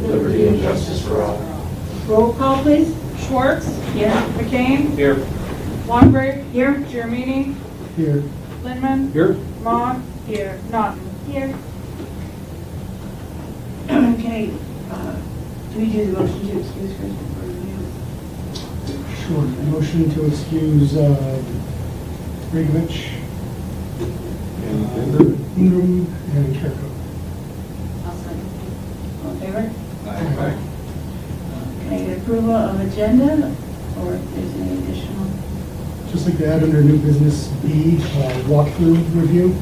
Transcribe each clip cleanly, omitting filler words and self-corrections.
liberty and justice for all. Roll call, please. Schwartz, Here. McCain, Here. Longbridge, Here. Jeremini, Here. Lindeman, Here. Maugh, here, Naughton. Here. Okay, do we do the motion to excuse first before review? Sure. Motion to excuse Rigovich, Ingram, and Carrico. I'll second. All in favor? Aye. Can I get approval of agenda, or if there's any additional? Just like to add under new business B, walkthrough review.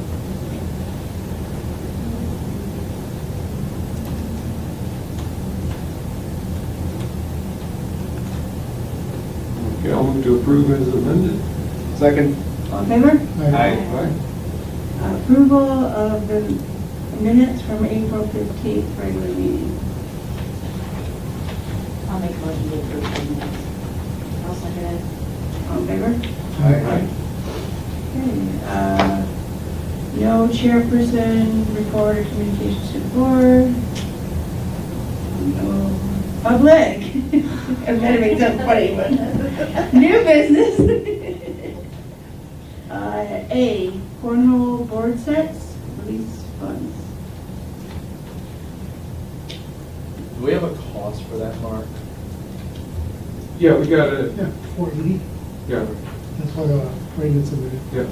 Okay, I'll move to approve as amended. Second. All in favor? Aye. Approval of the minutes from April 15th regular meeting. I'll make a motion to approve the minutes. I'll second it. All in favor? Aye. Okay, no chairperson report or communications to the board. No public. I'm gonna make that funny, but new business. A, cornhole board sets, release funds. Do we have a cost for that, Mark? Yeah, we got it. Yeah, 480. Yeah, That's why Brandon submitted. yeah.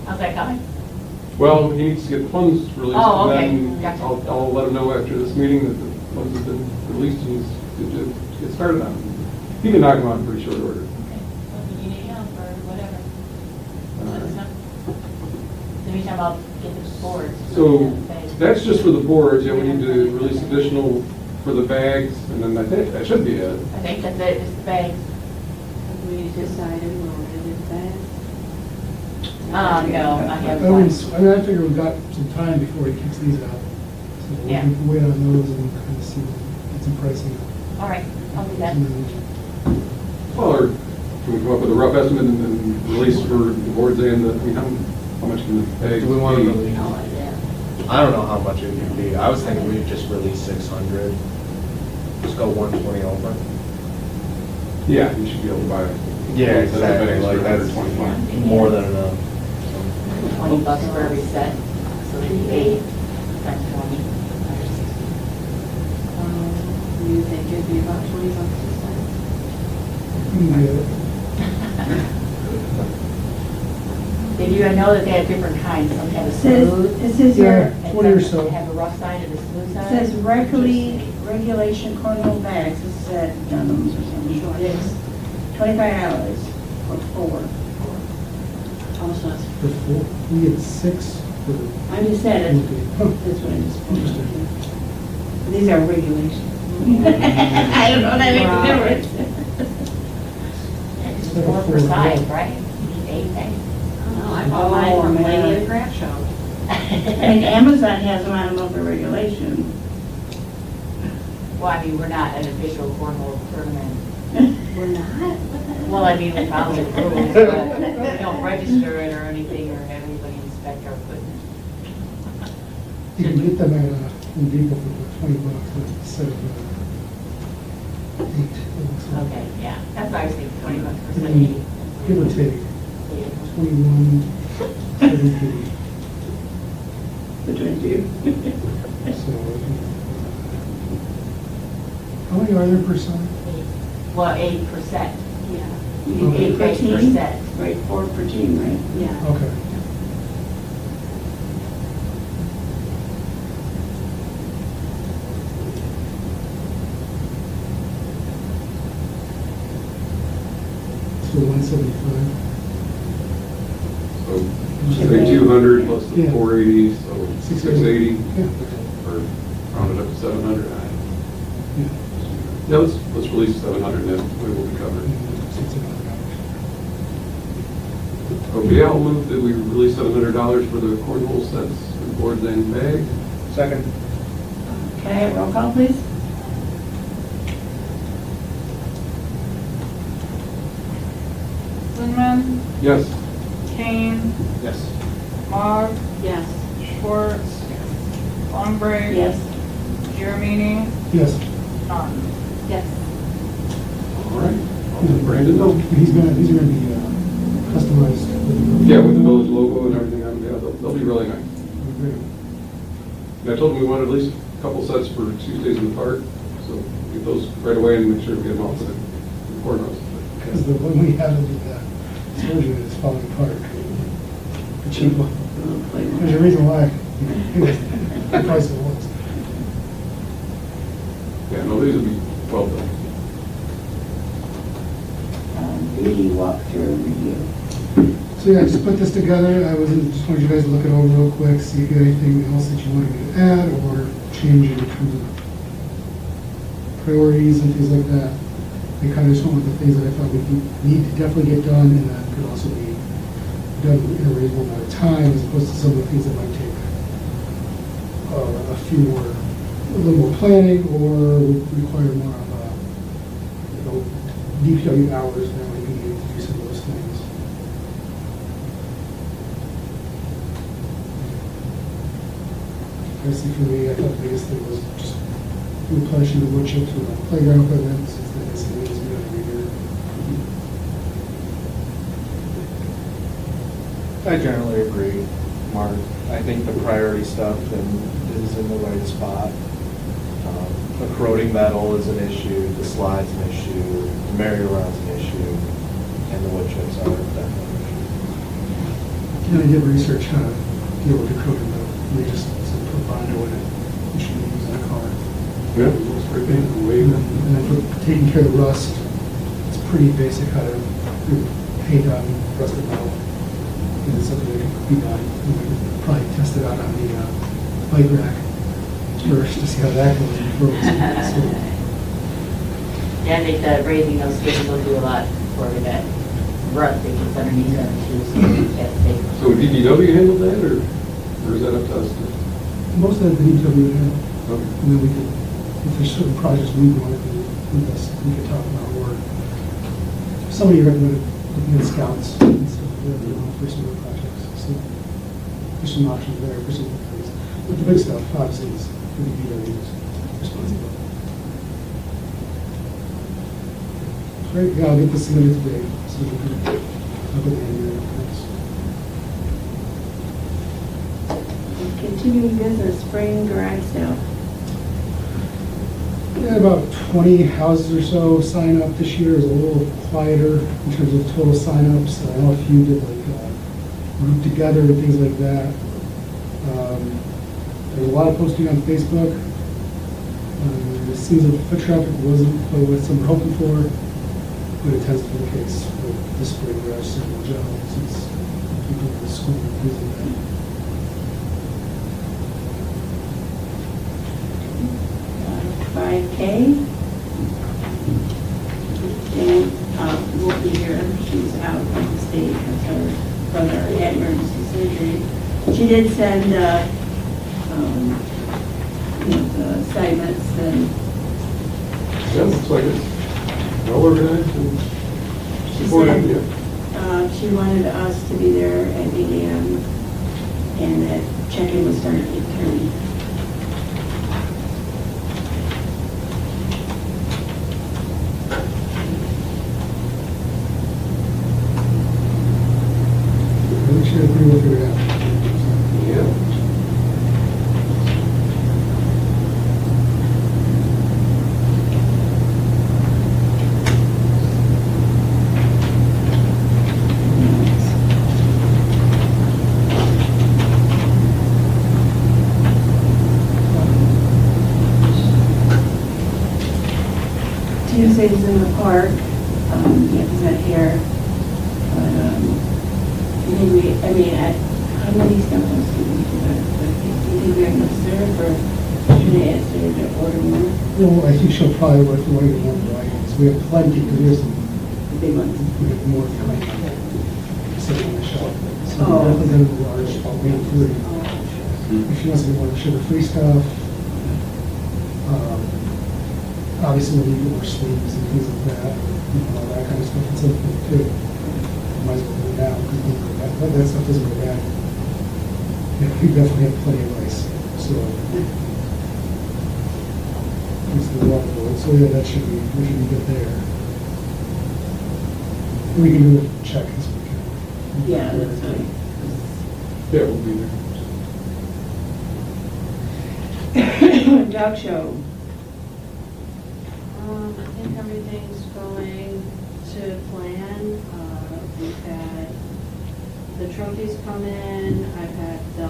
How's that going? Well, he needs to get the funds released. Oh, okay. And then Gotcha. I'll let him know after this meeting that the funds have been released and he's good to get started on it. He can knock them out in pretty short order. Okay. Well, if you need help or whatever, let us know. Then we talk about getting the boards. So that's just for the boards, yeah, we need to release additional for the bags, and then I think that should be it. I think that's it, it's the bags. We decided we're ready to that. No, I have I one. I figure we've got some time before he kicks these out. So we Yeah. can wait on those and kind of see, get some pricing. All right, I'll do that. And then Well, or can we come up with a rough estimate and then release for the boards and the, I mean, how much can the bags Do we want to be? release? No idea. I don't know how much it could be. I was thinking we'd just release 600. Just go 120 over. Yeah, you should be able to buy. Yeah, a set of bags Like for that's 125. more than enough. $20 for every set, so it'd be 8 times 20. You think it'd be about $20 a set? we can get it. Did you know that they have different kinds? Some have a Says, smooth, it says Yeah, here, and 20 or some so. have a rough side and a smooth it side? says regulation cornhole bags, this is at Dunham's or something. It's $25 for 4. Also, For four, we get 6 for the. I just said it, Huh. that's what I just. Interesting. These are regulations. I don't know that makes a difference. Yeah, it's Like a 4 per four, side, yeah. right? You need 8 bags. Oh, I bought mine from Lady of the Craft Shop. And Amazon has them on them for regulation. Well, I mean, we're not an official cornhole tournament. We're not? Well, I mean, we follow the rules, but we don't register it or anything or have anybody inspect our equipment. You can get them at Home Depot for about $20 instead of 8. it looks like. Okay, yeah, that's what I was thinking, $20 per set. Mm, Give or take, 21, 17. Between you. So, how many are there per side? Well, 8%. Yeah. Okay. 8 bags per team? set. Right, 4 per team, right? Yeah. Okay. So 175. So, say 200 plus the Yeah. 480, so 680, Yeah. or round it up to 700. Yeah. Yeah, let's release 700 and then we will be covered. Okay, I'll move that we release $700 for the cornhole sets, and boards and bags. Second. Okay, roll call, please. Lindeman, Yes. Kane, Yes. Maugh, Yes. Schwartz, Longbridge. Yes. Jeremini, Yes. Naughton. Yes. All right. Brandon? No, these are gonna be customized. Yeah, with the village logo and everything, yeah, they'll be really nice. Great. And I told them we wanted at least a couple sets for Tuesdays in the park, so get those right away and make sure we get them all to the courthouse. Because the one we have in the surgery is falling apart. The cheap one. There's a reason why. The price of it was. Yeah, no, these will be well done. Beauty walkthrough review. So yeah, I just put this together. Just wanted you guys to look it over real quick, see if you had anything else that you wanted me to add or change in terms of priorities and things like that. I kind of just went with the things that I thought we need to definitely get done and that could also be done in a reasonable amount of time as opposed to some of the things that might take a little more planning or would require more of DPW hours that might be needed to do some of those things. Obviously for me, I thought the biggest thing was just replenishing the wood chips with playground equipment, since that is something that's good every year. I generally agree, Mark. I think the priority stuff is in the right spot. The corroding metal is an issue, the slide's an issue, the merry-go-round's an issue, and the wood chips are definitely an issue. And I did research how to deal with the corroded metal. They just said put Bondo in it, you should use in a car. Yeah, it's pretty big, way. And then for taking care of the rust, it's pretty basic how to paint on rusted metal. And it's something that can be done. And we could probably test it out on the bike rack first to see how that goes before it's Yeah, I think that raising those skins will do a lot for that rut that gets underneath them too, so that's safe. So would DPW handle that, or is that up to us? Most of the DPW would have, Okay. and then we could, if there's certain projects we want to do with us, we could talk about, or somebody recommended looking at scouts and stuff, for some of the projects, so there's some options there for some of the things. But the big stuff, obviously, is for the DPW's responsibility. Great, yeah, I'll get this submitted today, so we can, I'll put it in there. Thanks. Continuing business, spring garage sale. Yeah, about 20 houses or so sign up this year. Is a little quieter in terms of total signups. I know a few did group together and things like that. There's a lot of posting on Facebook. It seems that foot traffic wasn't quite what some were hoping for, but it tends to be the case with the spring garage sale in general, since people in the school are using that. 5K. And won't be here, she's out of the state with her brother had emergency surgery. She did send, the assignments and Yeah, looks like it's well organized and she supported, said, yeah. she wanted us to be there at 8 a.m. and that check-in would start at 8:30. I think she had pretty well figured out. Yeah. Tuesdays in the park, it's not here. But, how many samples do we do? Do you think we're going to serve or should I ask her to order more? Well, I think she'll probably work the way we want the items. We have plenty, because we have some, The big ones? we have more coming sitting on the shelf. So Oh. we're definitely going to large, maybe 3. If she wants to get more sugar-free stuff, obviously we'll need more sleeves and things like that, all that kind of stuff, and something too. Might as well do it now, because that stuff doesn't go bad. Yeah, we definitely have plenty of ice, so. is the water board, so yeah, that should be, we should be good there. We can do a check this weekend. Yeah, that's fine. Yeah, we'll be there. Dog show. I think everything's going to plan. We've had the trophies come in, I've had the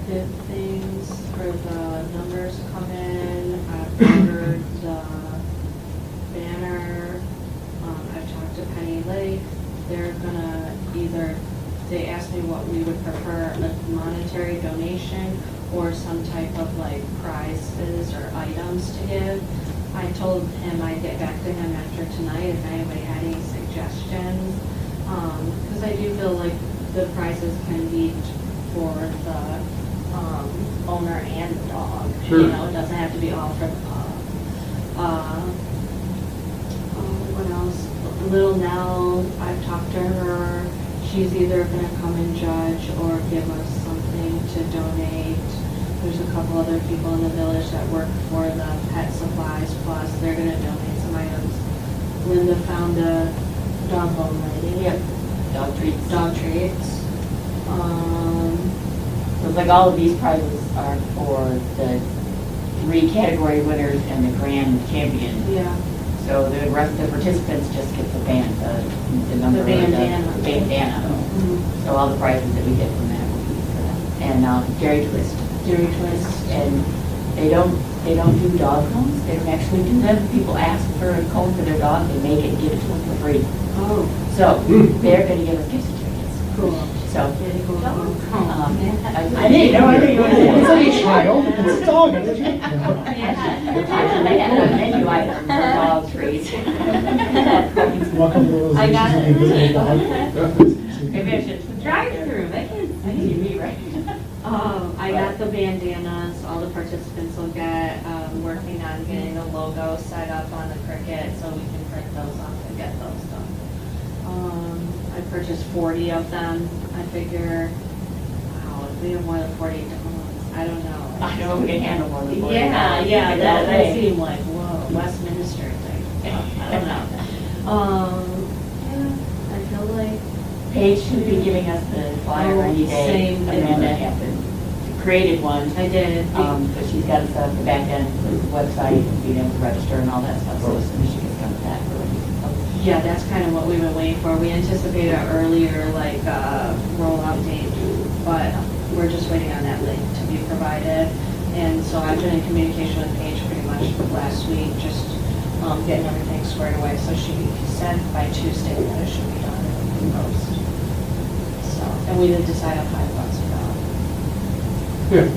bid things for the numbers come in, I've ordered the banner, I've talked to Penny Lake. They're gonna they asked me what we would prefer, a monetary donation or some type of like prizes or items to give. I told him I'd get back to him after tonight if anybody had any suggestions. Because I do feel like the prizes can be for the owner and the dog. Sure. You know, it doesn't have to be all for the pup. What else? Little Nell, I've talked to her. She's either gonna come and judge or give us something to donate. There's a couple other people in the village that work for the pet supplies, plus they're gonna donate some items. Linda found a dog bone lady. Yep, dog treats. Dog treats. So it's like all of these prizes are for the 3 category winners and the grand champion. Yeah. So the rest of the participants just get the number of bandana. the bandana. Mhm. So all the prizes that we get from that will be for them. And Jerry Twist. Dairy Twist. And they don't do dog cones. They don't actually do them. People ask for a cone for their dog, they make it and give it to them for free. Oh, So they're going to give us gift certificates. cool. So Really cool. I I didn't know, I didn't know. It's like a child, it's a dog, isn't it? I had a menu item for dog treats. Welcome to those I got issues of the it. invisible dog. Maybe I should drive through. That can see me, right? I got the bandanas, all the participants will get, working on getting the logo set up on the Cricut so we can print those off and get those done. I purchased 40 of them. I figure, wow, if we have more than 40 dogs, I don't know. I know we can handle more than 40. Yeah, that way. seemed like, whoa, Westminster thing. I don't know. Yeah, I feel like, Paige should be giving us the flyer any day. Same thing. Amanda happened, created one. I did. But she's got to set up the back end, the website, and being able to register and all that stuff. So as soon as she gets done with that, we're ready to go. Yeah, that's kind of what we've been waiting for. We anticipated an earlier, like, rollout date, but we're just waiting on that link to be provided. And so I've been in communication with Paige pretty much last week, just getting everything squared away. So she said by Tuesday that it should be done in post. So, and we did decide on $5 a dog. Yeah.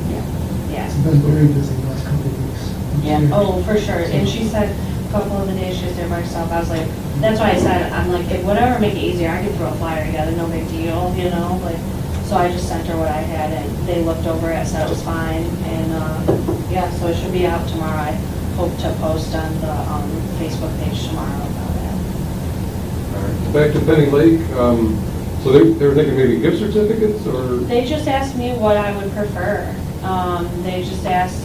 Yeah. It's been very busy the last couple of weeks. Yeah. Oh, for sure. And she said a couple of the days she was there by herself, I was like, that's why I said, I'm like, if whatever make it easier, I could throw a flyer together, no big deal, you know, like, so I just sent her what I had and they looked over it, said it was fine. And, yeah, so it should be out tomorrow. I hope to post on the, Facebook page tomorrow about it. All right. Back to Penny Lake, so they were thinking maybe gift certificates or? They just asked me what I would prefer. They just asked,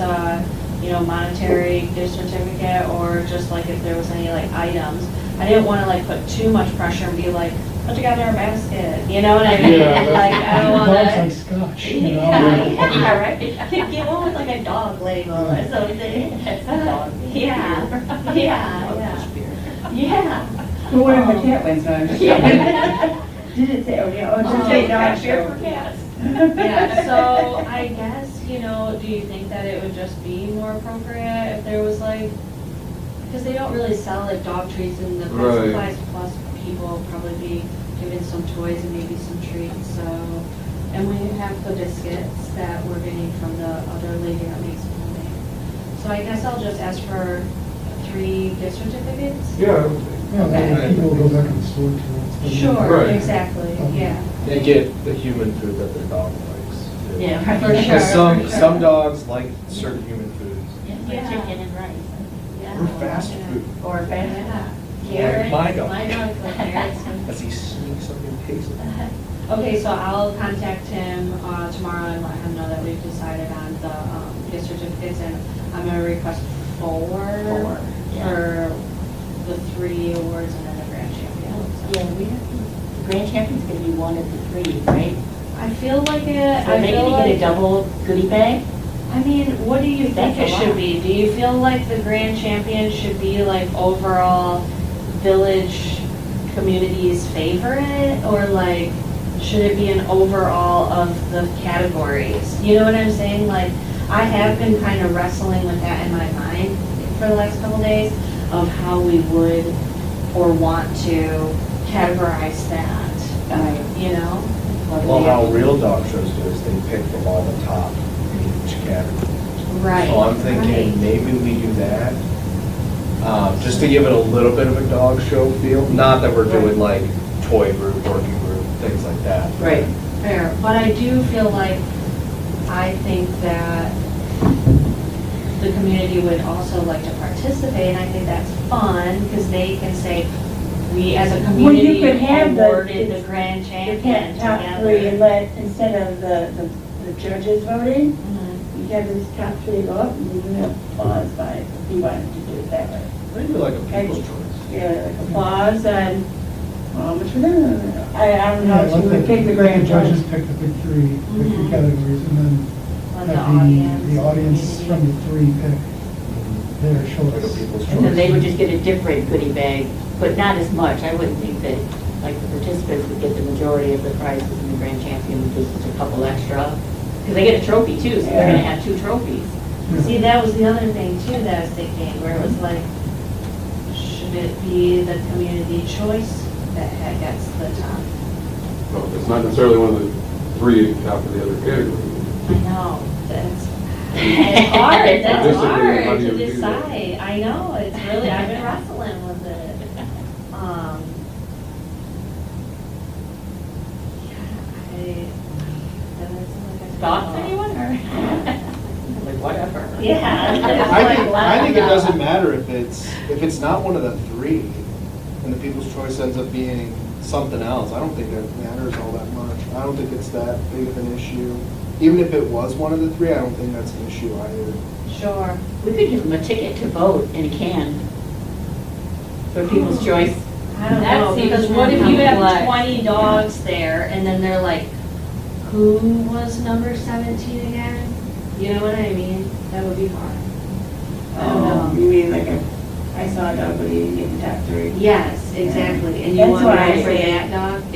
monetary gift certificate or just like if there was any like items. I didn't want to like put too much pressure and be like, put together a basket, you know what I mean? Yeah, that's- Like, I don't want Dogs like to. scotch, you know? Yeah, right. Get one with like a dog label or something. That's a dog. Yeah, yeah. Yeah. Well, what if the cat wins one? Yeah. Did it say, oh, yeah, oh, it just say dog show. for cats. Yeah, so I guess, do you think that it would just be more appropriate if there was like, because they don't really sell like dog treats in the pet Right. supplies, plus people will probably be given some toys and maybe some treats, so. And we have the biscuits that we're getting from the other lady that makes homemade. So I guess I'll just ask for 3 gift certificates? Yeah, I would think. Yeah, then people will go back in the store to. Sure, Right. exactly, yeah. They get the human food that their dog likes. too. Yeah, for Because sure. some dogs like certain human foods. Yeah, chicken and rice. Yeah. Or fast food. Or fast. Carrots. My dog. My dog likes carrots. Does he sneak something tasty? Okay, so I'll contact him tomorrow and let him know that we've decided on the gift certificates, and I'm gonna request four yeah. for the 3 awards and then the grand champion. So. Yeah, we have, the grand champion's gonna be one of the 3, right? I feel like it. So I maybe feel to like, get a double goodie bag? I mean, what do you think That's it a should lot. be? Do you feel like the grand champion should be like overall village community's favorite, or like should it be an overall of the categories? You know what I'm saying? Like, I have been kind of wrestling with that in my mind for the last couple days of how we would or want to categorize that. You know? Well, how real dog shows do is they pick from all the top in each category. Right. So I'm thinking maybe we do that, just to give it a little bit of a dog show feel. Not that we're doing like toy group, working group, things like that. Right. Fair, but I do feel like, I think that the community would also like to participate, and I think that's fun, because they can say, we as a Well, community you could have awarded the grand You champion can't top 3 and together. let, instead of the judges voting, Mhm. you have this top 3 go up and you can have applause by, if you wanted to do it that way. Maybe like a people's Okay. choice. Yeah, like applause and, which for them, I don't know Yeah, if let you would the- pick the let grand judges judge. pick the big 3, pick Mhm. the categories, and then Let have the audience community. from the 3 pick their Like a choice. people's choice. And then they would just get a different goodie bag, but not as much. I wouldn't think that, like, the participants would get the majority of the prizes and the grand champion would get just a couple extra. Because they get a trophy too, so they're gonna have 2 trophies. See, that was the other thing too that I was thinking, where it was like, should it be the community choice that gets the top? No, it's not necessarily one of the 3 after the other category. I know, that's, it's hard, that's Disagree, how hard do you to do that? decide. I know, it's really, I've been wrestling with it. Thoughts, anyone, or? Like, whatever. Yeah. I think it doesn't matter if it's not one of the 3, and the people's choice ends up being something else. I don't think that matters all that much. I don't think it's that big of an issue. Even if it was one of the 3, I don't think that's an issue either. Sure. We could give them a ticket to vote in a can for people's choice. I don't That know, seems because what if you have complex. 20 dogs there, and then they're like, who was number 17 again? You know what I mean? That would be hard. I don't know. You mean like I saw a dog, but he didn't get the top 3? Yes, exactly, and you That's want what I to for say. that dog,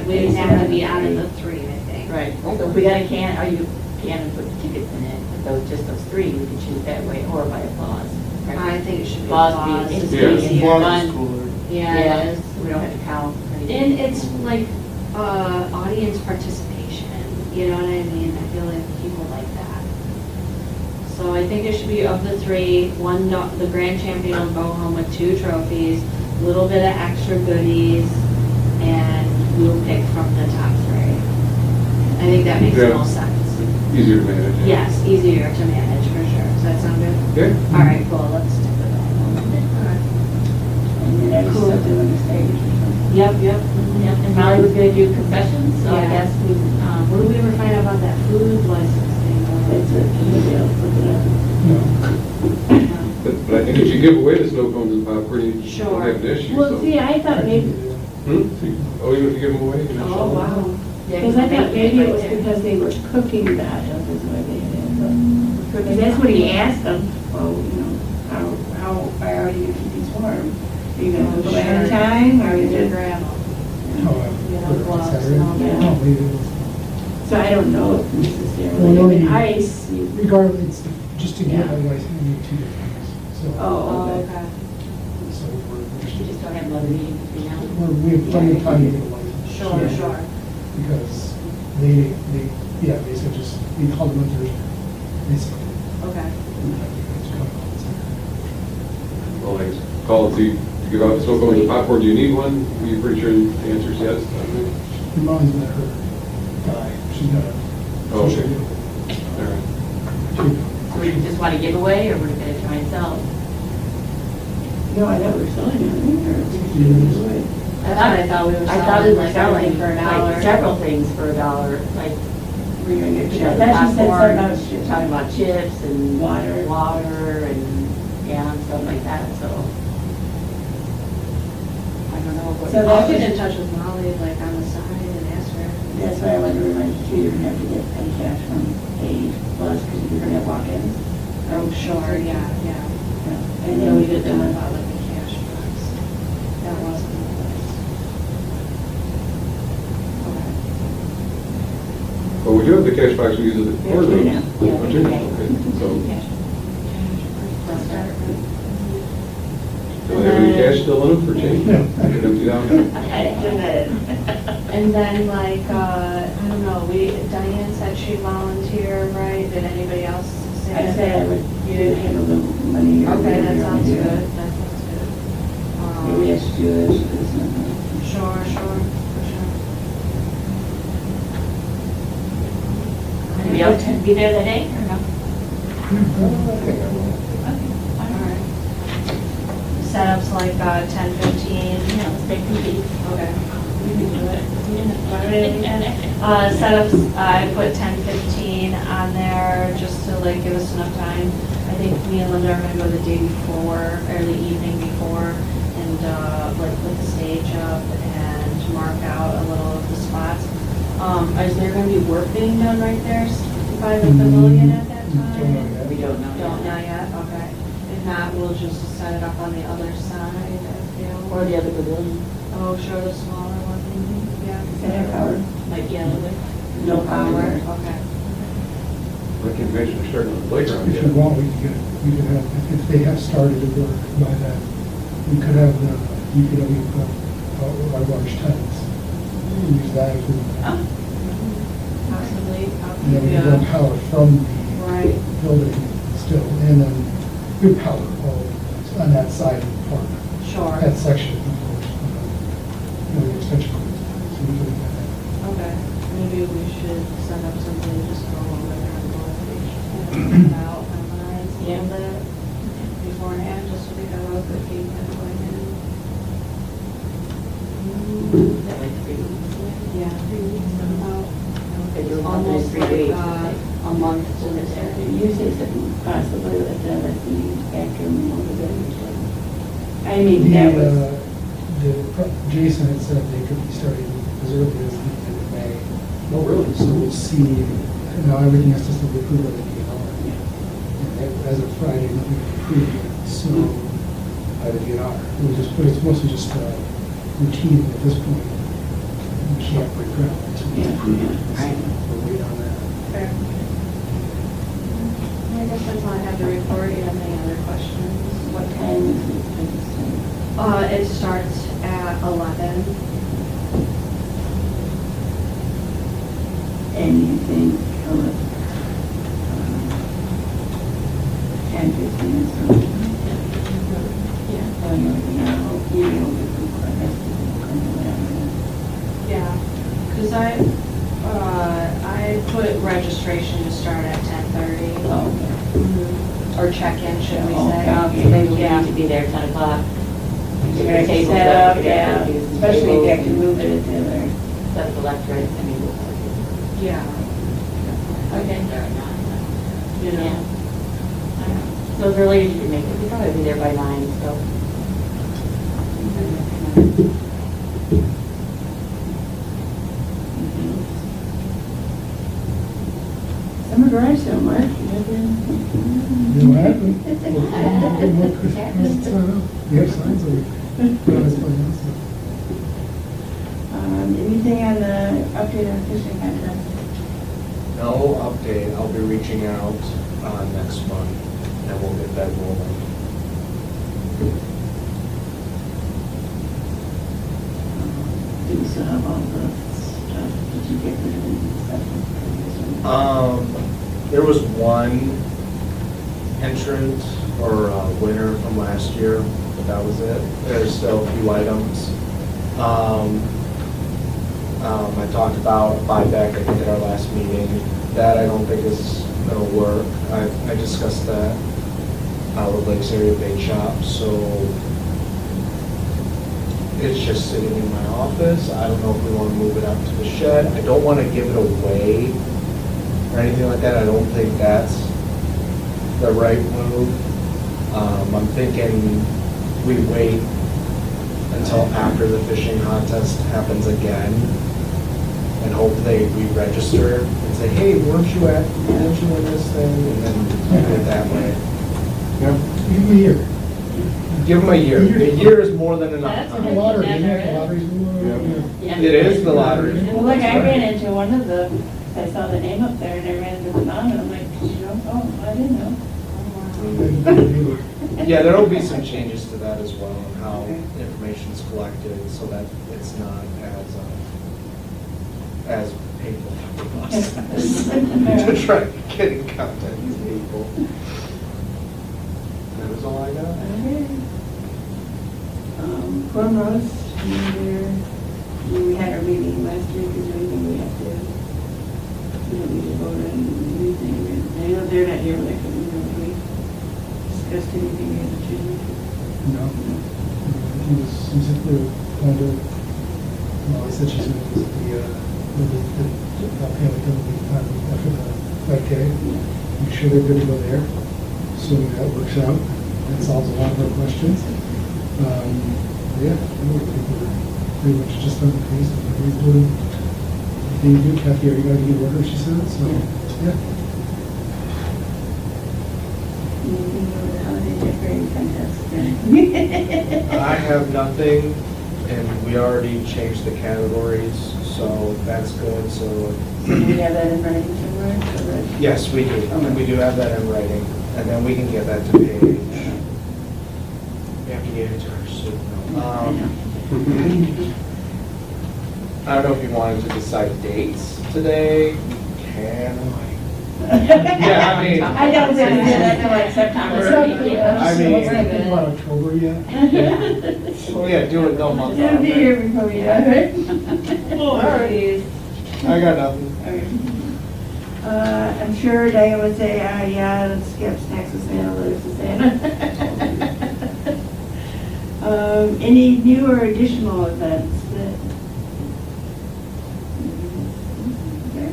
we'd have to be out of the 3, I think. Right. So if we got a can, or you can and put tickets in it, but those, just those 3, we could choose that way, or by applause. I think it should be Applause applause. being It's Yeah. easier. Applause is Fun. cooler. Yeah, it is. We don't have to count. And it's like, audience participation, you know what I mean? I feel like people like that. So I think it should be of the 3, the grand champion will go home with 2 trophies, a little bit of extra goodies, and we'll pick from the top 3. I think that makes the Yeah. most sense. Easier to manage. Yes, easier to manage for sure. Does that sound good? Yeah. All right, cool, let's stick with that. All right. And then I just have to on the stage or something. Yep. Yep, and Molly was gonna do confessions, so I Yeah. guess we, What did we ever find out about that food license thing? That's it, maybe I'll look it up. No. But I think if you give away the snow cones and popcorn, you Sure. don't have an issue, Well, so. see, I thought maybe, Oh, even if you give them away, you can have Oh, some. wow. because I thought maybe it was because they were cooking the hot dogs is why they had it, but. Because that's what he asked them, well, you know, how far are you gonna keep these warm? Are you gonna cook them ahead of time, or you just? grab them. Oh, Yeah, for gloves Saturday? and all that. No, we do. So I don't know if Well, necessarily, no, if you- ice, you, Regardless, it's just to get Yeah. a license, you need 2 different things. So, oh, okay. okay. so we just don't have another meeting between now. we have plenty of time to get a license. Sure. Because they said just, we called them up Thursday, basically. Okay. Well, like, call and see, to give out snow cones and popcorn, do you need one? Are you pretty sure the answer is yes? Your mom's met her guy, she's got a. Oh, social okay. media. All right. So we just want to give away, or we're gonna try and sell? No, I thought we were selling it, or we Yeah. could do it. That's what I thought we were I thought we were selling, selling like, for a like dollar. several things for $1, like, We're gonna get, you know, I thought she said something about popcorn, chips. talking about chips and Water. water and, yeah, and stuff like that, so. I don't know what. So I'll that's get just- in touch with Molly, like, on the side and ask her. That's why I wanted to remind you, you're gonna have to get petty cash from A plus, because you're gonna have walk-ins. Oh, sure, yeah. And then we did them them about like a cash box. That wasn't in place. Okay. Well, we do have the cash box we use at the Yeah, courtroom. right now. Yeah, Don't you? okay. Okay, so, Let's start. do we have any cash still in them for change? Yeah. I can empty out. And then like, I don't know, Diane said she'd volunteer, right? Did anybody else say I that? said I would, you handle the money. or Okay, whatever that you want sounds to good, do. that sounds good. Maybe I should do it, she doesn't know. Sure, for sure. Be able to be there that day, or no? Alright. Setups like 10:15. Yeah, let's take the beat. Okay. We can do it. Setups, I put 10:15 on there just to like give us enough time. I think me and Linda are gonna go the day before, or the evening before, and like put the stage up and mark out a little of the spots. Is there gonna be work being done right there by the pavilion at that Don't know time? yet. We don't know. Don't know yet, okay. If not, we'll just set it up on the other side, I feel. Or the other pavilion, Oh, sure, the smaller one, maybe, yeah. Is that our, might be out of it. no power? Okay. I can imagine they're starting on the playground If yet. you want, we could have, if they have started to work by then, we could have the DPW put our large tents. Use that as Oh. Possibly, and then we can run power from the right. building still, and then good power all on that side of the park, Sure. that section, of course, the extension cord. So we can do that. Okay, maybe we should set up something to just go over there and go over out, memorize a little bit beforehand, just so we have a good feedback going in. Is that like 3 weeks? Yeah, 3 weeks, about, They do it almost 3 like, weeks. a month to this area. You say something possibly at the afternoon of the day. I mean, that was, Jason had said they could be starting as early as the end of May. Oh, really? So we'll see, now everything has to still be approved by the DNR. And as of Friday, nothing was approved yet, so by the DNR. But it's mostly just routine at this point. We can't break ground until we Yeah, approve it. yeah, right. So we'll wait on that. Fair. I guess that's all I have to report. You have any other questions? what time is it? It starts at 11. And you think, 10:15 or something? Yeah. Oh, no, you know, we can have people come or whatever. Yeah, because I put registration to start at 10:30. Oh, okay. Or check-in, should we Oh, say? okay. So they will Yeah. need to be there 10 o'clock. You gotta Tables set up, you gotta yeah, do some especially if you have to tables, move it at the other. Set up electric, I mean. Yeah. Okay. You know. Yeah. So as early as you can make it, we'll probably be there by 9, so. Summer garage sale, Mark, you have been? You know what happened? We have signs over. Anything on the update on fishing contest? No update, I'll be reaching out next month, and we'll get that rolling. Do we still have all the stuff? Did you get rid of any stuff? There was one entrant or winner from last year, but that was it. There's still a few items. I talked about buyback, I think, at our last meeting. That I don't think is gonna work. I discussed that with Lakes Area Bait Shop, so It's just sitting in my office. I don't know if we want to move it out to the shed. I don't want to give it away or anything like that. I don't think that's the right move. I'm thinking we wait until after the fishing contest happens again and hope they re-register and say, hey, weren't you in this thing? And then do it that way. Yeah. Give them a year. Give them a year. A year is more than enough That's The time. lottery, Yeah, the there is. lottery's, Yeah. It is the lottery. Well, like I ran into one of the, I saw the name up there and I ran into the mom and I'm like, did you know? Oh, I didn't know. Yeah, there will be some changes to that as well, and how information is collected, so that it's not as painful for us to try to get in contact with people. That is all I got. Okay. Corn roast, we had our meeting last week, is there anything we have to, we don't need to vote on anything? I know they're not here, but I couldn't remember, we discussed anything we had to change. No. He was simply going to, well, I said she's going to visit the family after the 5K. Make sure they're good to go there. Assuming that works out, that solves a lot of our questions. Yeah, I think we're pretty much just on the pace of everybody's doing everything you do. Kathy already got a good order, she said, so, yeah. Anything over the holiday decorating contest? I have nothing, and we already changed the categories, so that's good, so. Do we have that in writing somewhere? So that- Yes, we do. We do have that in writing, and then we can get that to Paige. We have to get it to her soon. I don't know if you wanted to decide dates today. Can I? Yeah, I mean. I don't think we did that till like September. It's not- I mean- Let's not think about October yet. Oh, yeah, do it no month. It'll be here before we do it, right? All right. I got nothing. Okay. I'm sure Diane would say, yeah, let's skip snacks with Santa, letters with Santa. Any new or additional events that? Okay.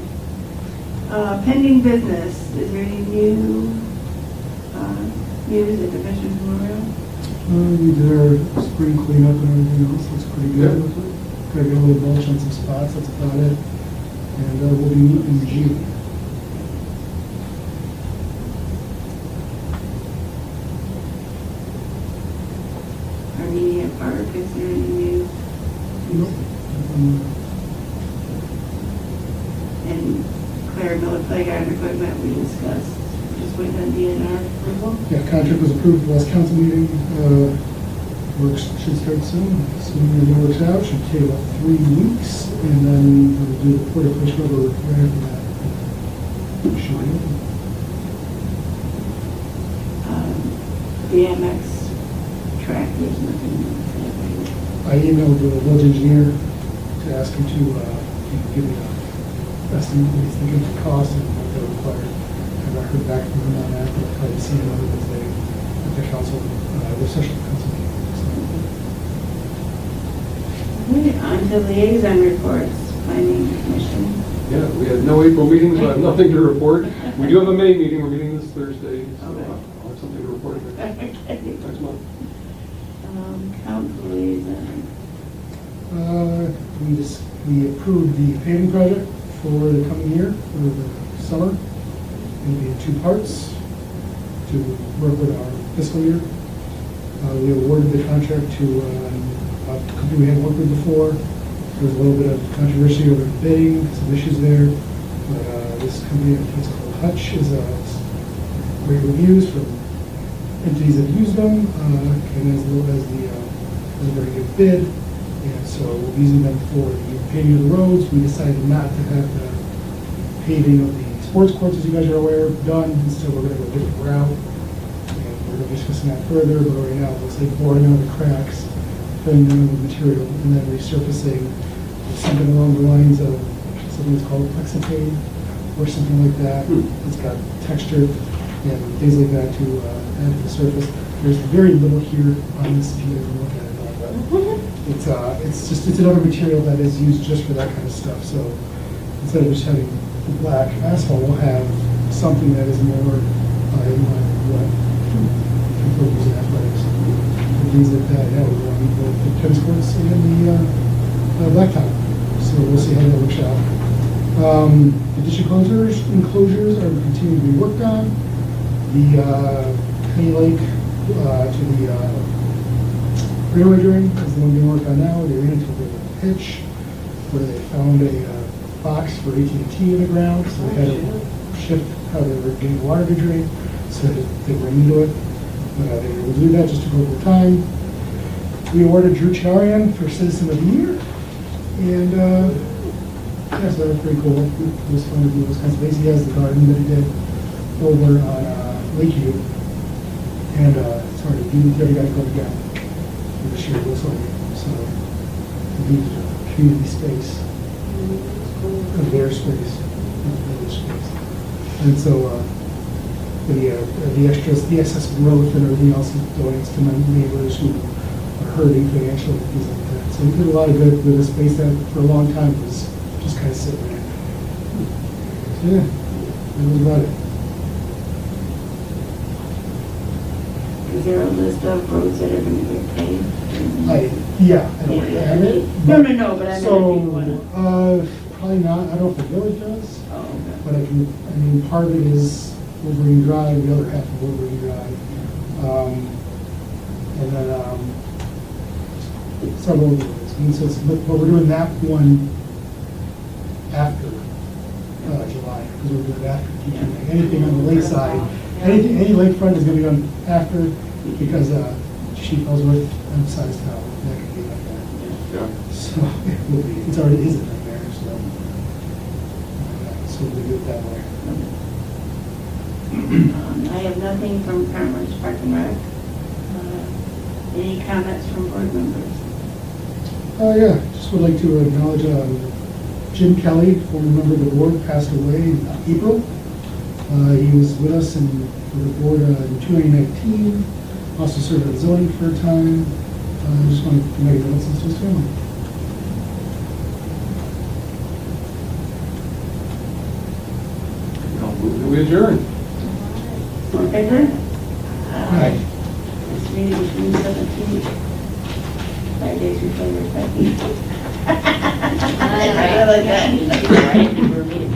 Pending business, is there any new, news at the Veterans Memorial? We did our spring cleanup and everything else, looks pretty good. Gotta get a little mulch on some spots, that's about it. And we'll be meeting in June. Our meeting at Park, is there any new? And Claire Miller Playground equipment we discussed, just waiting on DNR approval. Yeah, contract was approved at the last council meeting. Works should start soon. Assuming everything works out, should take about 3 weeks. And then we'll do the Porter Fish River right after that. Should be open. BMX track, there's nothing. I emailed the village engineer to ask him to give me an estimate what he's thinking of the cost and what they're required. I've not heard back from him on that, but I'll probably see him on Wednesday at the council, the session council meeting. Okay, on to liaison reports, planning commission. Yeah, we had no April meetings, so I have nothing to report. We do have a May meeting, we're meeting this Thursday, so Okay. I'll have something to report next month. Council liaison. We approved the paving project for the coming year, for the summer. It'll be in 2 parts to work with our fiscal year. We awarded the contract to a company we hadn't worked with before. There was a little bit of controversy over the bidding, some issues there. But this company, I think it's called Hutch, is great reviews from entities that used them, and as well as a very good bid. And so we'll be using them for the paving of the roads. We decided not to have the paving of the sports courts, as you guys are aware, done. Instead, we're going to go a different route. And we're going to be discussing that further, but right now, it looks like boring out the cracks, filling them with material, and then resurfacing something along the lines of something that's called Plexipane or something like that. It's got texture and things like that to add to the surface. There's very little here on this, if you ever look at it. It's another material that is used just for that kind of stuff, so instead of just having the black asphalt, we'll have something that is more in line with what people use in athletics. And things like that, yeah, we want both the tennis courts and the blacktop, so we'll see how that works out. Addition enclosures are continuing to be worked on. The Penny Lake to the railway drain is the one being worked on now. They ran into a pitch where they found a box for AT&T in the ground, so they had to shift how they were getting the water to drain, so they ran into it. They were able to do that, just took a little time. We awarded Drew Charian for Citizen of the Year, and yeah, so that was pretty cool. It was fun to do those kinds of things. He has the garden that he did over on Lakeview, and it's hard to do. You already got to go again for the year. It was like, so it needed a community space, a their space, not village space. And so the extras, the excess growth and everything else donates to my neighbors who are hurting financially, things like that. So we did a lot of good with a space that for a long time was just kind of sitting there. So yeah, that was about it. Is there a list of roads that are gonna get paved? I don't have it. No, but I mean, if you So, wanna. probably not, I don't know if the village does, Oh, okay. but I mean, part of it is Wolverine Drive, the other half of Wolverine Drive. And then, several of those. And so, but we're doing that one after, July, because we're doing it after TTA. Anything on the lakeside, any lakefront is gonna be done after, because, Chief Ellsworth emphasized how that could be like that. Yeah. So, it will be, it's already is right there, so. So we'll do it that way. I have nothing from Commerce Park and Rec. Any comments from board members? Yeah, just would like to acknowledge Jim Kelly, former member of the board, passed away in April. He was with us for the board in 2019, also served on zoning for a time. I just want to make notices to his family. I'll move that we adjourn. All in favor? Aye. This meeting is June 17th. 5 days before your birthday. I like that. Right, we're meeting.